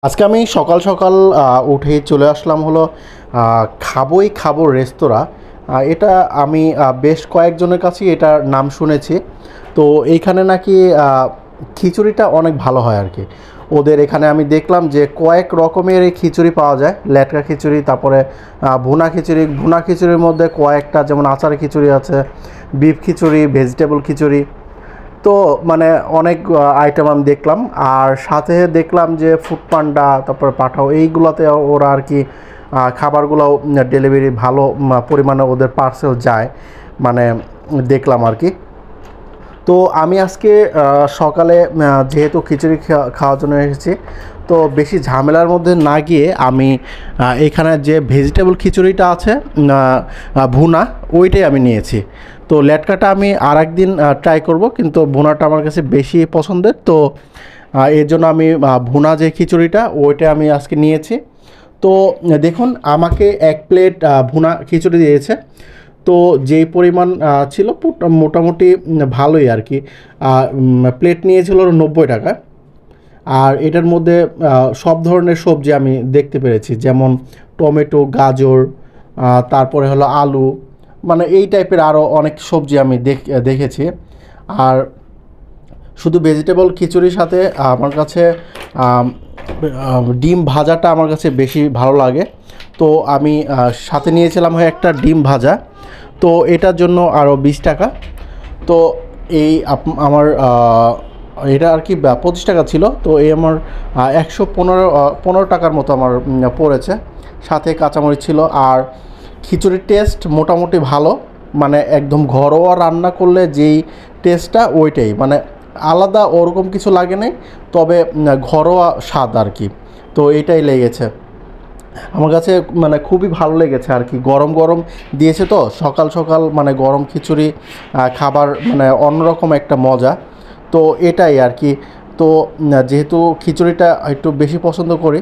আজকে আমি সকাল সকাল উঠেই চলে আসলাম হলো খাবোই খাবো রেস্তোরাঁ। এটা আমি বেশ কয়েকজনের কাছেই এটার নাম শুনেছি। তো এইখানে নাকি খিচুড়িটা অনেক ভালো হয় আর কি। ওদের এখানে আমি দেখলাম যে কয়েক রকমের এই খিচুড়ি পাওয়া যায়, লেটকা খিচুড়ি, তারপরে ভুনা খিচুড়ি। ভুনা খিচুড়ির মধ্যে কয়েকটা, যেমন আচার খিচুড়ি আছে, বিফ খিচুড়ি, ভেজিটেবল খিচুড়ি। তো মানে অনেক আইটেম আমি দেখলাম। আর সাথে দেখলাম যে ফুড পান্ডা, তারপরে পাঠাও, এইগুলোতে ওরা আর কি খাবারগুলো ডেলিভারি ভালো পরিমাণে ওদের পার্সেল যায়, মানে দেখলাম আর কি। তো আমি আজকে সকালে যেহেতু খিচুড়ি খাওয়ার জন্য এসেছি, তো বেশি ঝামেলার মধ্যে না গিয়ে আমি এখানে যে ভেজিটেবল খিচুড়িটা আছে ভুনা, ওইটাই আমি নিয়েছি। তো লেটকাটা আমি আর একদিন ট্রাই করব, কিন্তু ভুনাটা আমার কাছে বেশি পছন্দের। তো এর জন্য আমি ভুনা যে খিচুড়িটা ওইটা আমি আজকে নিয়েছি। তো দেখুন, আমাকে এক প্লেট ভুনা খিচুড়ি দিয়েছে। তো যেই পরিমাণ ছিল মোটামুটি ভালোই আর কি। প্লেট নিয়েছিল 90 টাকা। আর এটার মধ্যে সব ধরনের সবজি আমি দেখতে পেরেছি, যেমন টমেটো, গাজর, তারপরে হলো আলু, মানে এই টাইপের আরও অনেক সবজি আমি দেখেছি। আর শুধু ভেজিটেবল খিচুড়ির সাথে আমার কাছে ডিম ভাজাটা আমার কাছে বেশি ভালো লাগে। তো আমি সাথে নিয়েছিলাম একটা ডিম ভাজা। তো এটার জন্য আরও 20 টাকা। তো এই আমার এটা আর কি 25 টাকা ছিল। তো এই আমার 115 টাকার মতো আমার পড়েছে। সাথে কাঁচামরিচ ছিল। আর খিচুড়ির টেস্ট মোটামুটি ভালো, মানে একদম ঘরোয়া রান্না করলে যেই টেস্টটা ওইটাই, মানে আলাদা ওরকম কিছু লাগে নাই, তবে ঘরোয়া স্বাদ আর কি। তো এইটাই লেগেছে আমার কাছে, মানে খুবই ভালো লেগেছে আর কি। গরম গরম দিয়েছে, তো সকাল সকাল মানে গরম খিচুড়ি খাবার মানে অন্যরকম একটা মজা। তো এটাই আর কি। তো যেহেতু খিচুড়িটা একটু বেশি পছন্দ করি,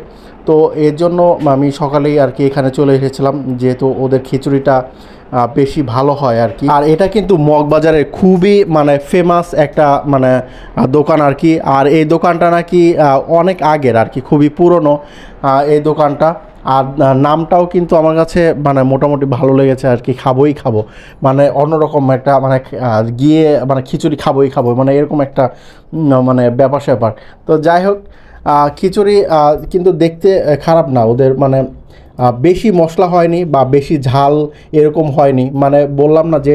তো এর জন্য আমি সকালেই আর কি এখানে চলে এসেছিলাম, যেহেতু ওদের খিচুড়িটা বেশি ভালো হয় আর কি। আর এটা কিন্তু মগবাজারের খুবই মানে ফেমাস একটা মানে দোকান আর কি। আর এই দোকানটা নাকি অনেক আগের আর কি, খুবই পুরনো এই দোকানটা। আর নামটাও কিন্তু আমার কাছে মানে মোটামুটি ভালো লেগেছে আর কি। খাবোই খাবো, মানে অন্যরকম একটা, মানে গিয়ে মানে খিচুড়ি খাবোই খাবো, মানে এরকম একটা মানে ব্যাপার স্যাপার। তো যাই হোক, খিচুড়ি কিন্তু দেখতে খারাপ না ওদের, মানে বেশি মশলা হয়নি বা বেশি ঝাল এরকম হয়নি। মানে বললাম না যে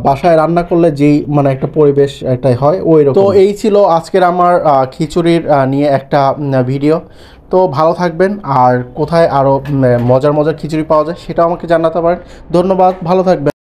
বাসায় রান্না করলে যেই মানে একটা পরিবেশ একটাই হয় ওই রকম। তো এই ছিল আজকের আমার খিচুড়ির নিয়ে একটা ভিডিও। তো ভালো থাকবেন। আর কোথায় আরও মজার মজার খিচুড়ি পাওয়া যায় সেটাও আমাকে জানাতে পারেন। ধন্যবাদ, ভালো থাকবেন।